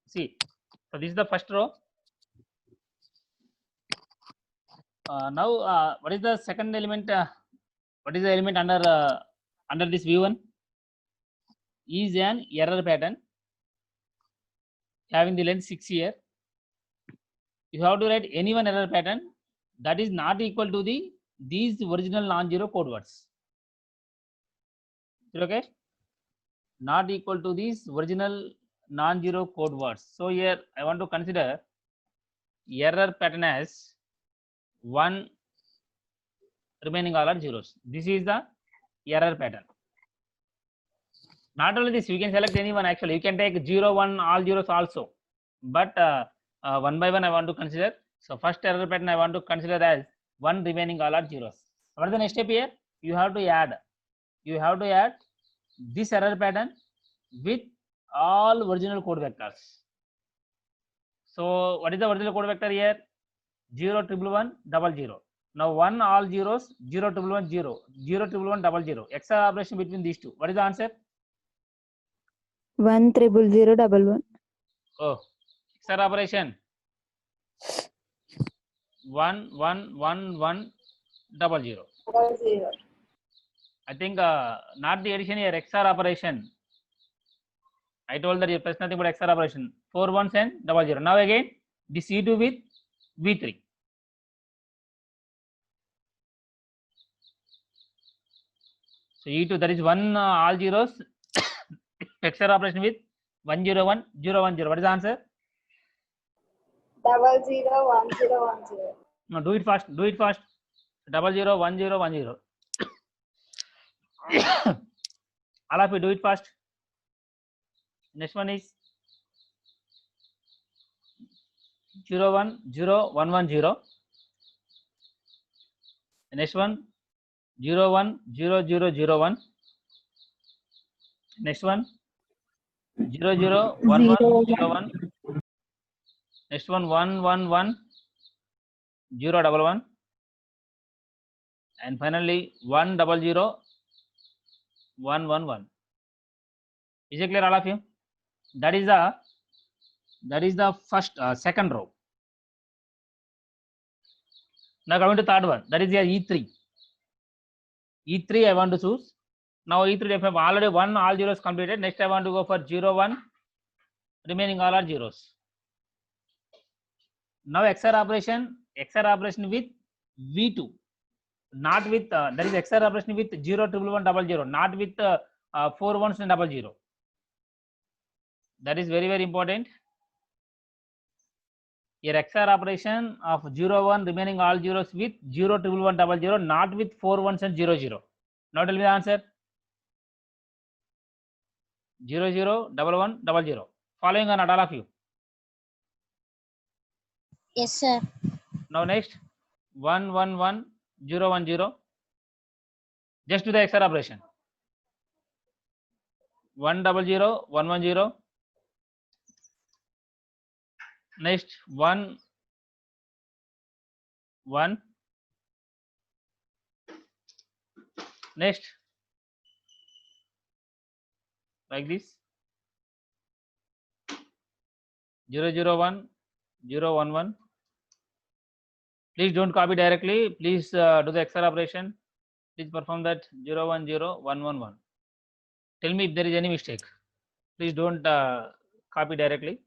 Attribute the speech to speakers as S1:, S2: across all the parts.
S1: See, so this is the first row. Now, what is the second element? What is the element under this V1? Is an error pattern having the length 6 here. You have to write any one error pattern that is not equal to these original non-zero code words. Okay, not equal to these original non-zero code words. So here I want to consider error pattern as 1, remaining all are zeros. This is the error pattern. Not only this, you can select any one. Actually, you can take 0, 1, all zeros also, but one by one I want to consider. So first error pattern I want to consider as 1, remaining all are zeros. What is the next step here? You have to add this error pattern with all original code vectors. So what is the original code vector here? 0, 1, 1, 00. Now 1, all zeros, 0, 1, 1, 0, 0, 1, 1, 00. XOR operation between these two. What is the answer?
S2: 1, 0, 0, 1, 1.
S1: Oh, XOR operation 1, 1, 1, 1, 00. I think not the addition here, XOR operation. I told that you press nothing but XOR operation. 4 1s and 00. Now again, this E2 with V3. So E2, that is 1, all zeros. XOR operation with 1 0 1 0 1 0. What is the answer?
S3: 0 0 1 0 1 0.
S1: No, do it fast. Do it fast. 0 0 1 0 1 0. All of you do it fast. Next one is 0 1 0 1 1 0. Next one 0 1 0 0 0 1. Next one 0 0 1 1 0 1. Next one 1 1 1 0 1 1. And finally 1 0 0 1 1 1. Is it clear, all of you? That is the first second row. Now coming to third one, that is your E3. E3 I want to choose. Now E3 if I have already 1 all zeros completed. Next I want to go for 0 1, remaining all are zeros. Now XOR operation with V2, not with that is XOR operation with 0 1 1 0, not with 4 1s and 00. That is very, very important. Here XOR operation of 0 1, remaining all zeros with 0 1 1 00, not with 4 1s and 0 0. Now tell me the answer. 0 0 1 1 00. Following on all of you.
S3: Yes, sir.
S1: Now next 1 1 1 0 1 0. Just do the XOR operation. 1 0 0 1 1 0. Next 1 1. Next like this 0 0 1 0 1 1. Please don't copy directly. Please do the XOR operation. Please perform that 0 1 0 1 1 1. Tell me if there is any mistake. Please don't copy directly.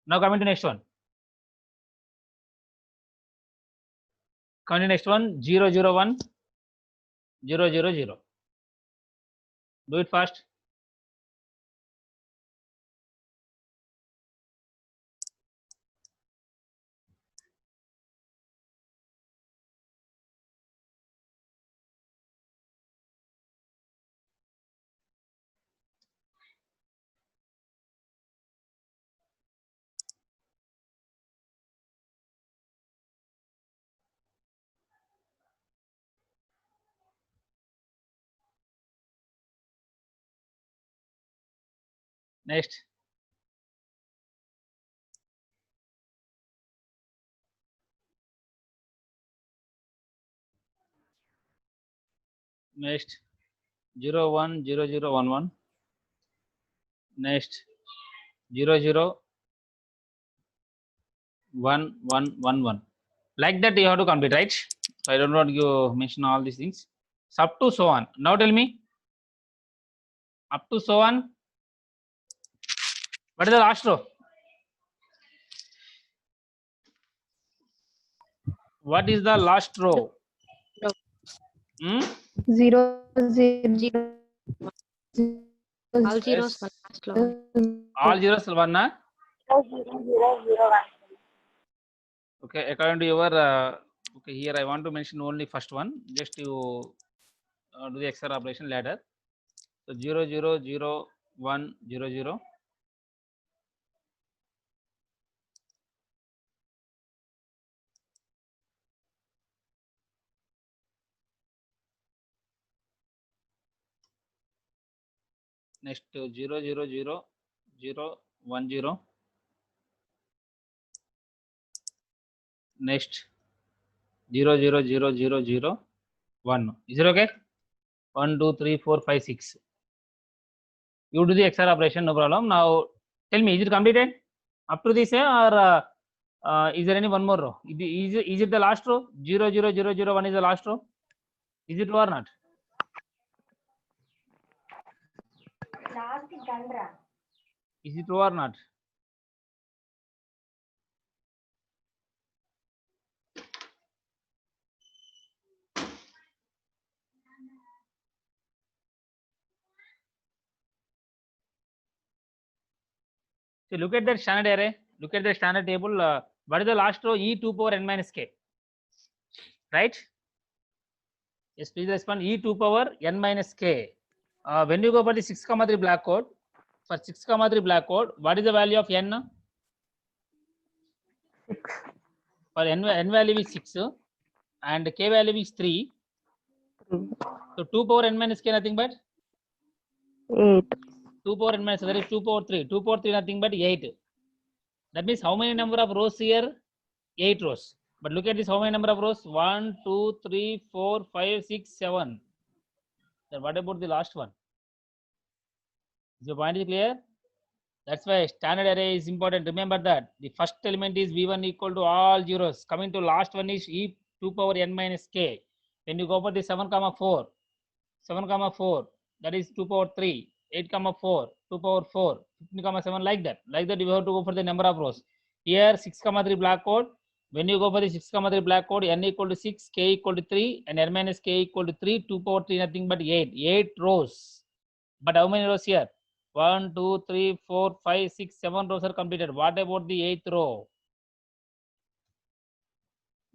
S1: Now coming to next one. Coming to next one 0 0 1 0 0 0. Do it fast. Next. Next 0 1 0 0 1 1. Next 0 0 1 1 1 1. Like that you have to complete, right? So I don't want to mention all these things. So up to so on. Now tell me, up to so on, what is the last row? What is the last row? Hmm?
S2: 0 0
S4: All zeros
S1: Yes.
S4: one last row.
S1: All zeros one, na?
S3: 0 0 0 1.
S1: Okay, according to your okay, here I want to mention only first one, just you do the extra operation later. So 0 0 0 1 0 0. Next 0 0 0 0 1 0. Next 0 0 0 0 0 1. Is it okay? 1 2 3 4 5 6. You do the extra operation, no problem. Now tell me, is it completed up to this, or is there any one more row? Is it the last row? 0 0 0 0 1 is the last row. Is it true or not? Is it true or not? So look at that standard array. Look at the standard table. What is the last row? E 2 power n minus k. Right? Yes, please respond. E 2 power n minus k. When you go for the 6,3 black code, for 6,3 black code, what is the value of n?
S2: 6
S1: For n value is 6 and k value is 3.
S2: 3
S1: So 2 power n minus k nothing but
S2: 8
S1: 2 power n minus, that is 2 power 3. 2 power 3 nothing but 8. That means how many number of rows here? 8 rows. But look at this, how many number of rows? 1 2 3 4 5 6 7. Then what about the last one? Is your point is clear? That's why standard array is important. Remember that the first element is v1 equal to all zeros. Coming to last one is e 2 power n minus k. When you go for the 7 comma 4, 7 comma 4, that is 2 power 3, 8 comma 4, 2 power 4, 15 comma 7, like that. Like that, you have to go for the number of rows. Here 6 comma 3 black code. When you go for the 6 comma 3 black code, n equal to 6, k equal to 3, and n minus k equal to 3, 2 power 3 nothing but 8. 8 rows. But how many rows here? 1 2 3 4 5 6 7 rows are completed. What about the 8th row?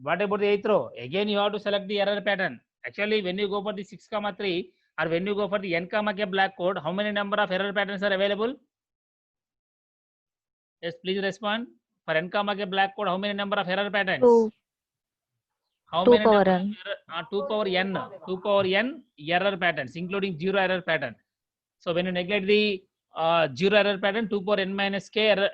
S1: What about the 8th row? Again, you have to select the error pattern. Actually, when you go for the 6 comma 3 or when you go for the n comma k black code, how many number of error patterns are available? Yes, please respond. For n comma k black code, how many number of error patterns?
S4: 2
S1: How
S4: 2
S1: many
S4: power
S1: number
S4: n.
S1: of error, 2 power n, 2 power n error patterns, including 0 error pattern. So when you neglect the 0 error pattern, 2 power n minus k error,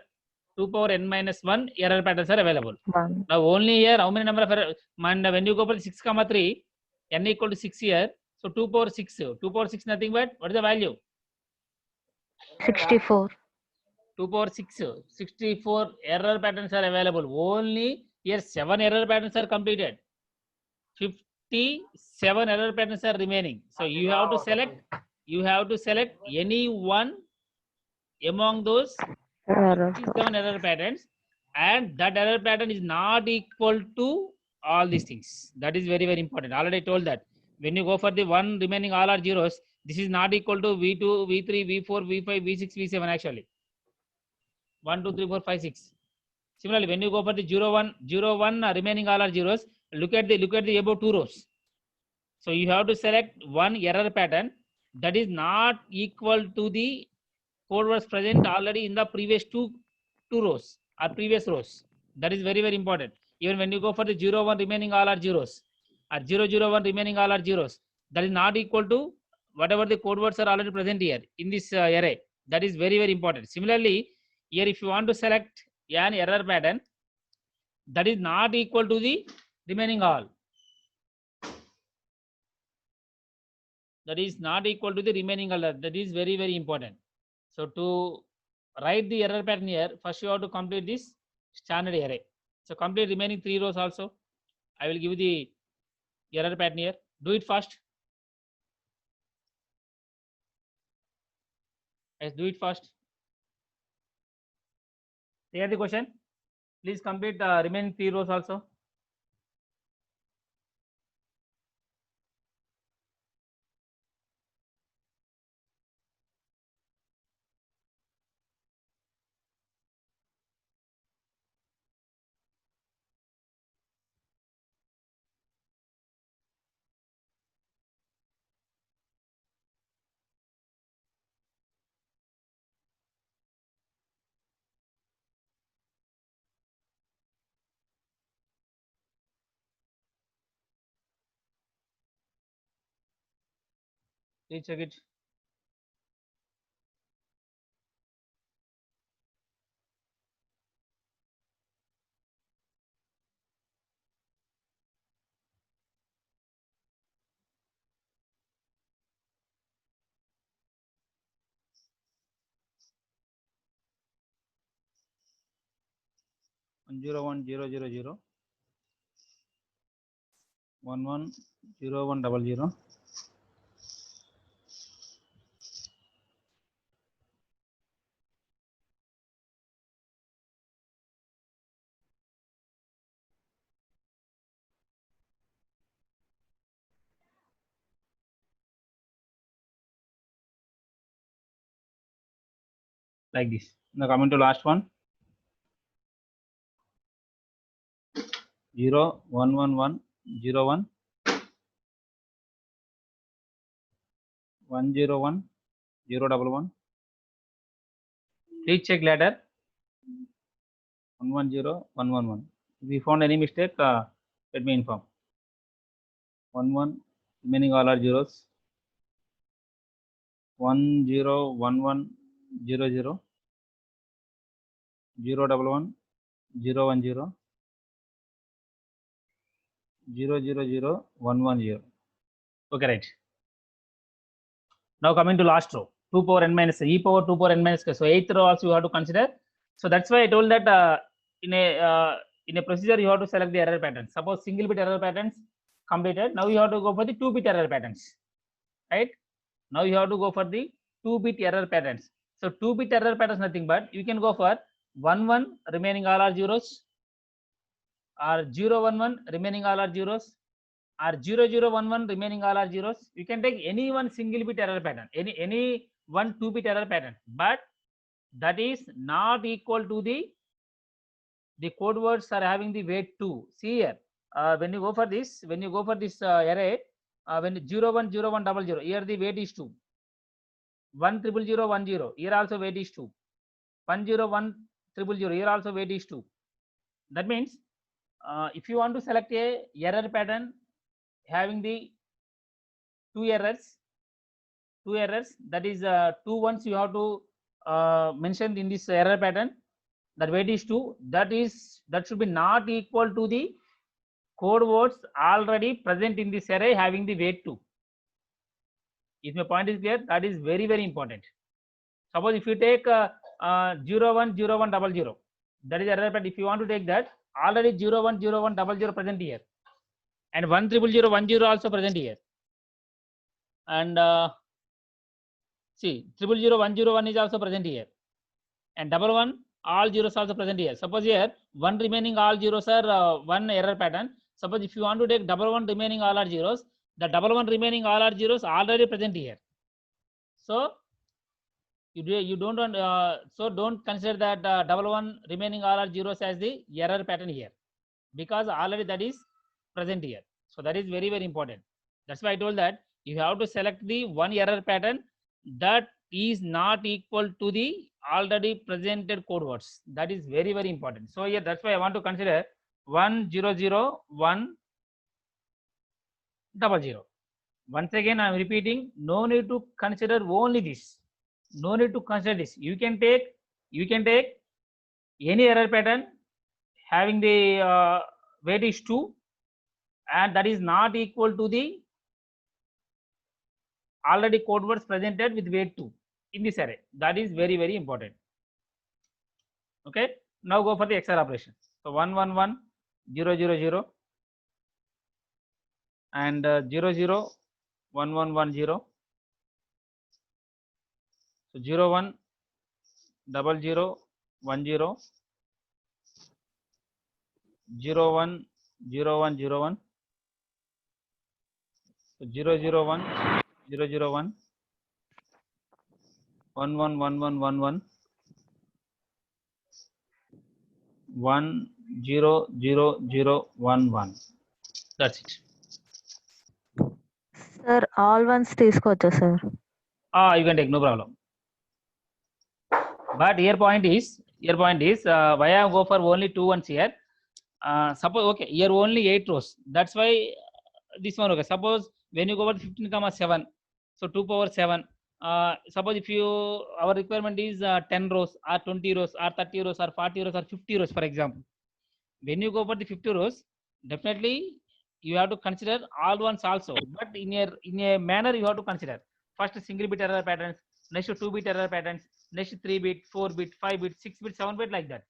S1: 2 power n minus 1 error patterns are available.
S2: 1
S1: Now only here, how many number of error? And when you go for 6 comma 3, n equal to 6 here. So 2 power 6, 2 power 6 nothing but what is the value?
S4: 64
S1: 2 power 6, 64 error patterns are available. Only here 7 error patterns are completed. 57 error patterns are remaining. So you have to select any one among those
S2: error
S1: 57 error patterns, and that error pattern is not equal to all these things. That is very, very important. Already I told that when you go for the one remaining all are zeros, this is not equal to v2 v3 v4 v5 v6 v7 actually. 1 2 3 4 5 6. Similarly, when you go for the 0 1 0 1 remaining all are zeros, look at the above two rows. So you have to select one error pattern that is not equal to the code was present already in the previous two rows or previous rows. That is very, very important. Even when you go for the 0 1 remaining all are zeros or 0 0 1 remaining all are zeros, that is not equal to whatever the code words are already present here in this array. That is very, very important. Similarly, here if you want to select an error pattern that is not equal to the remaining all, that is not equal to the remaining all, that is very, very important. So to write the error pattern here. First you have to complete this standard array. So complete remaining 3 rows also. I will give the error pattern here. Do it fast. Yes, do it fast. Clear the question. Please complete remaining 3 rows also. Please check it. One zero one zero zero zero 110100. Like this. Now coming to last one. 01101 101 011. Please check later. 110 111. If we found any mistake, let me inform. 11 remaining all are zeros. 1011 00 011 010 000 110. Okay, right. Now coming to last row, 2 power n minus e power 2 power n minus k. So 8th row also you have to consider. So that's why I told that in a procedure you have to select the error patterns. Suppose single bit error patterns completed. Now you have to go for the 2-bit error patterns, right? Now you have to go for the 2-bit error patterns. So 2-bit error patterns nothing but you can go for 11 remaining all are zeros, or 011 remaining all are zeros, or 0011 remaining all are zeros. You can take any one single bit error pattern, any one 2-bit error pattern, but that is not equal to the code words are having the weight 2. See here, when you go for this array, when 010100, here the weight is 2. 1000010, here also weight is 2. 101000, here also weight is 2. That means if you want to select a error pattern having the two errors, that is 2 ones you have to mention in this error pattern, that weight is 2, that should be not equal to the code words already present in this array having the weight 2. If my point is clear, that is very, very important. Suppose if you take 010100, that is error pattern. If you want to take that, already 010100 present here, and 1000010 also present here, and see 000101 is also present here, and 11 all zeros also present here. Suppose here 1 remaining all zeros are one error pattern. Suppose if you want to take 11 remaining all are zeros, the 11 remaining all are zeros already present here. So you don't want, so don't consider that 11 remaining all are zeros as the error pattern here, because already that is present here. So that is very, very important. That's why I told that you have to select the one error pattern that is not equal to the already presented code words. That is very, very important. So here, that's why I want to consider 100100. Once again, I am repeating, no need to consider only this. No need to consider this. You can take any error pattern having the weight is 2, and that is not equal to the already code words presented with weight 2 in this array. That is very, very important. Okay, now go for the XOR operation. So 1 1 1 0 0 0 and 0 0 1 1 1 0. So 0 1 0 0 1 0 0 1 0 1 0 1. So 0 0 1 0 0 1 1 1 1 1 1 1 1 0 0 0 1 1. That's it.
S2: Sir, all ones తీసుకోవచ్చా sir?
S1: You can take, no problem. But here point is why I go for only 2 ones here. Suppose okay, here only 8 rows. That's why this one okay. Suppose when you go over 15,7, so 2 power 7. Suppose if you our requirement is 10 rows or 20 rows or 30 rows or 40 rows or 50 rows, for example. When you go for the 50 rows, definitely you have to consider all ones also, but in a manner you have to consider first single bit error patterns, next 2-bit error patterns, next 3-bit, 4-bit, 5-bit, 6-bit, 7-bit, like that.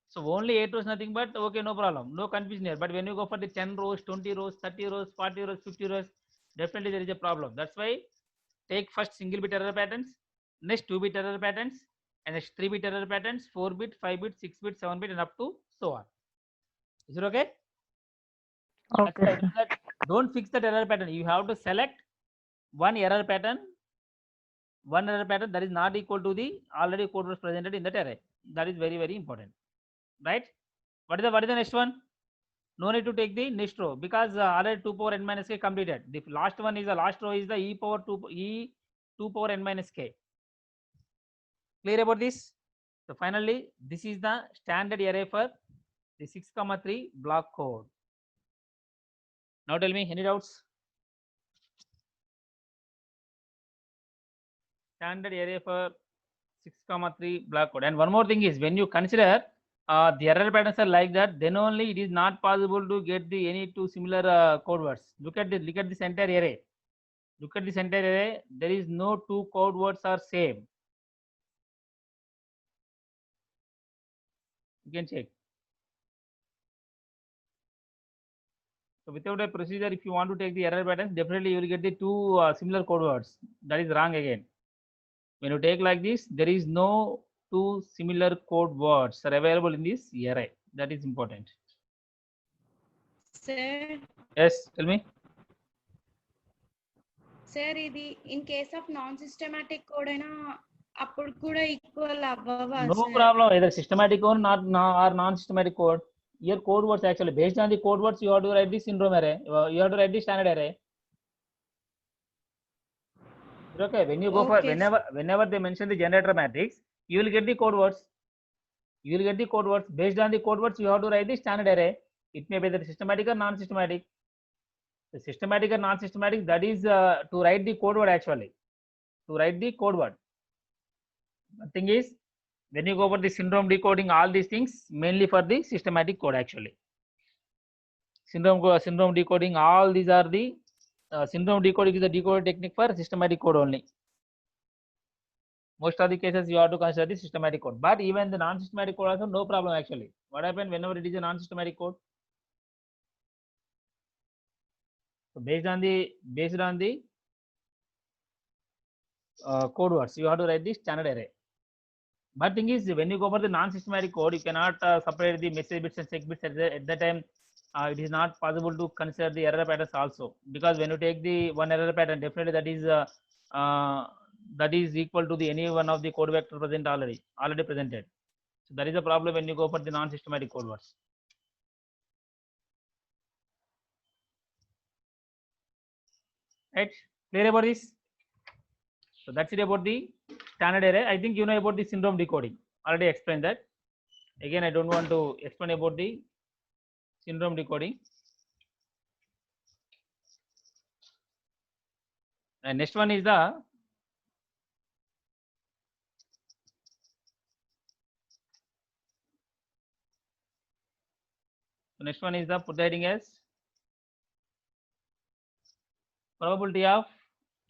S1: So only 8 rows, nothing but okay, no problem, no confusion here. But when you go for the 10 rows, 20 rows, 30 rows, 40 rows, 50 rows, definitely there is a problem. That's why take first single bit error patterns, next 2-bit error patterns, and next 3-bit error patterns, 4-bit, 5-bit, 6-bit, 7-bit, and up to so on. Is it okay? That's
S2: Okay
S1: why I
S2: sir.
S1: tell that don't fix that error pattern. You have to select one error pattern that is not equal to the already code was presented in that array. That is very, very important, right? What is the next one? No need to take the next row because already 2 power n minus k completed. The last one is the last row is the e power 2 power n minus k. Clear about this? So finally, this is the standard array for the 6,3 block code. Now tell me, any doubts? Standard array for 6,3 block code. And one more thing is when you consider the error patterns are like that, then only it is not possible to get the any two similar code words. Look at this entire array. Look at this entire array. There is no two code words are same. You can check. So without a procedure, if you want to take the error patterns, definitely you will get the two similar code words. That is wrong again. When you take like this, there is no two similar code words are available in this array. That is important.
S4: Sir,
S1: Yes, tell me.
S4: sir, ఇది in case of non-systematic code అయినా అప్పుడు కూడా equal అవ్వవా
S1: No
S4: sir?
S1: problem. Either systematic or not or non-systematic code. Here code words actually based on the code words you have to write the syndrome array. You have to write the standard array. Okay. When you go for
S4: Okay,
S1: whenever they mention the generator matrix, you will get the code words. You will get the code words based on the code words. You have to write the standard array. It may be the systematic or non-systematic. The systematic or non-systematic, that is to write the code word actually. To write the code word. The thing is, when you go for the syndrome decoding, all these things mainly for the systematic code actually. Syndrome decoding, all these are the syndrome decoding is the decoding technique for systematic code only. Most of the cases you have to consider the systematic code, but even the non-systematic code also no problem actually. What happens whenever it is a non-systematic code? So based on the code words, you have to write the standard array. But thing is, when you go for the non-systematic code, you cannot separate the message bits and check bits at that time. It is not possible to consider the error patterns also, because when you take the one error pattern, definitely that is equal to the any one of the code vector present already presented. So that is a problem when you go for the non-systematic code words. Right? Clear about this? So that's it about the standard array. I think you know about the syndrome decoding. Already explained that. Again, I don't want to explain about the syndrome decoding. And next one is the put the heading as probability of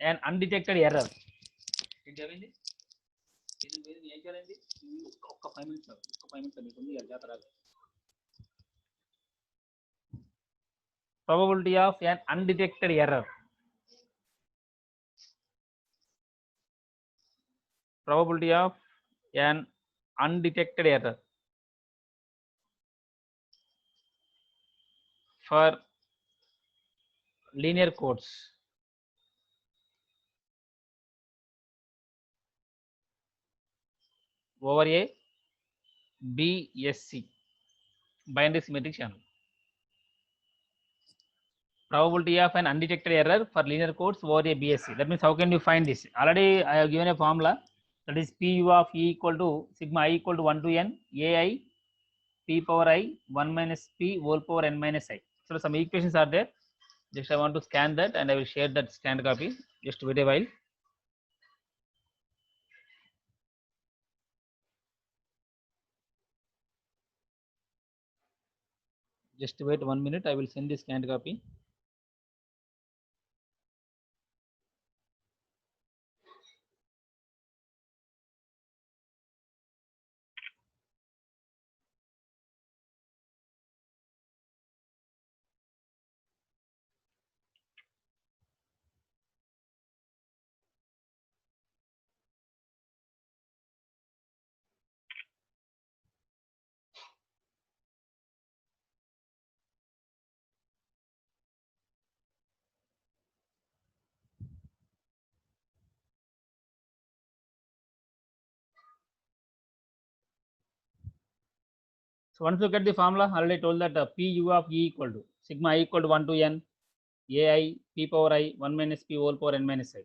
S1: an undetected error. 5 minutes అడుగుతుంది అది జాతర. Probability of an undetected error. Probability of an undetected error for linear codes. Over a BSC, binary symmetric channel. Probability of an undetected error for linear codes over a BSC. That means how can you find this? Already I have given a formula, that is PU of E equal to sigma I equal to 1 to n AI P power I 1 minus P whole power n minus I. So some equations are there. Just I want to scan that and I will share that scanned copy. Just wait a while. Just wait 1 minute. I will send the scanned copy. So once you get the formula, already told that PU of E equal to sigma I equal to 1 to n AI P power I 1 minus P whole power n minus I.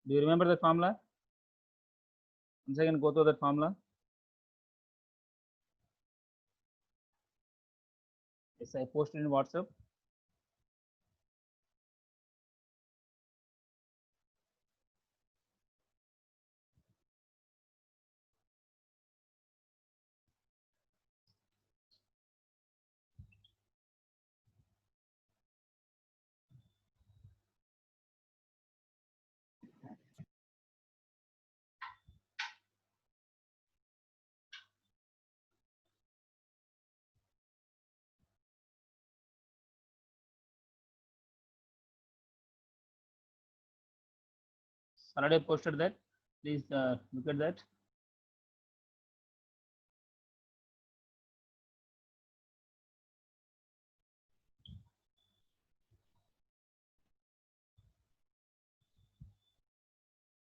S1: Do you remember that formula? Once again go through that formula. Yes, I posted in WhatsApp. Already posted that. Please look at that.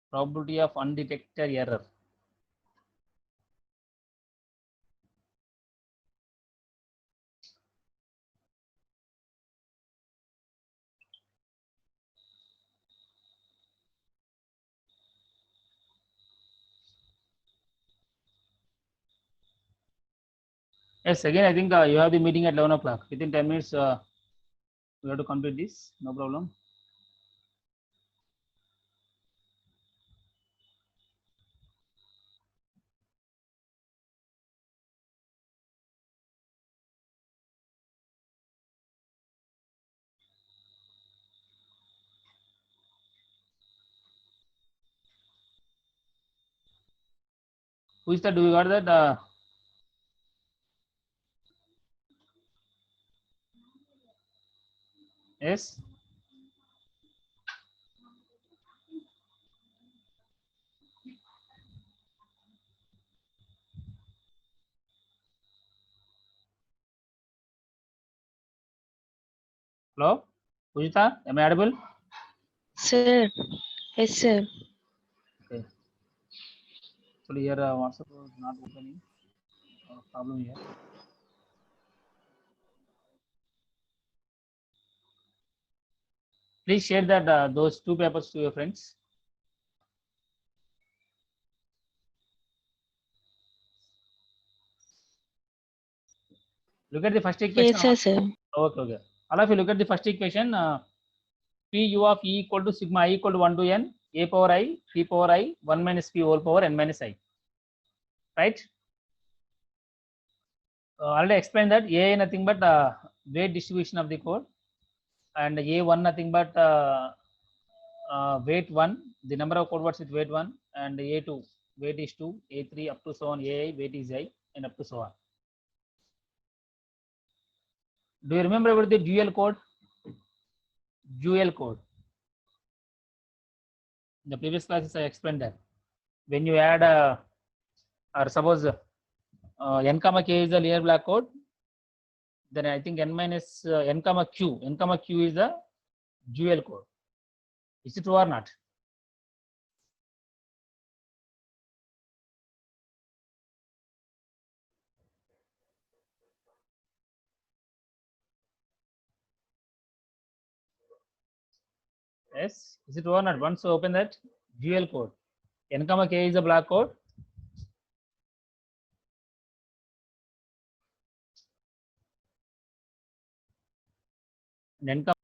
S1: Probability of undetected error. Yes, again I think you have the meeting at 11 o'clock. Within 10 minutes, we have to complete this. No problem. Who is that? Do you got that? Yes. Hello, Pujita, am I audible?
S2: Sir. Yes, sir.
S1: Okay. So here WhatsApp is not opening. Problem here. Please share that those two papers to your friends. Look at the first equation.
S2: Yes, sir.
S1: Okay, okay. All of you look at the first equation. Pu of E equal to sigma I equal to 1 to n A power I P power I 1 minus P whole power n minus I. Right? Already explained that A nothing but weight distribution of the code, and A1 nothing but weight 1, the number of code words with weight 1, and A2 weight is 2, A3 up to so on, AI weight is I, and up to so on. Do you remember about the dual code? Dual code. In the previous classes, I explained that when you add or suppose n comma k is the linear black code, then I think n minus n comma q is the dual code. Is it true or not? Yes, is it true or not? Once you open that dual code, n comma k is the black code. And n comma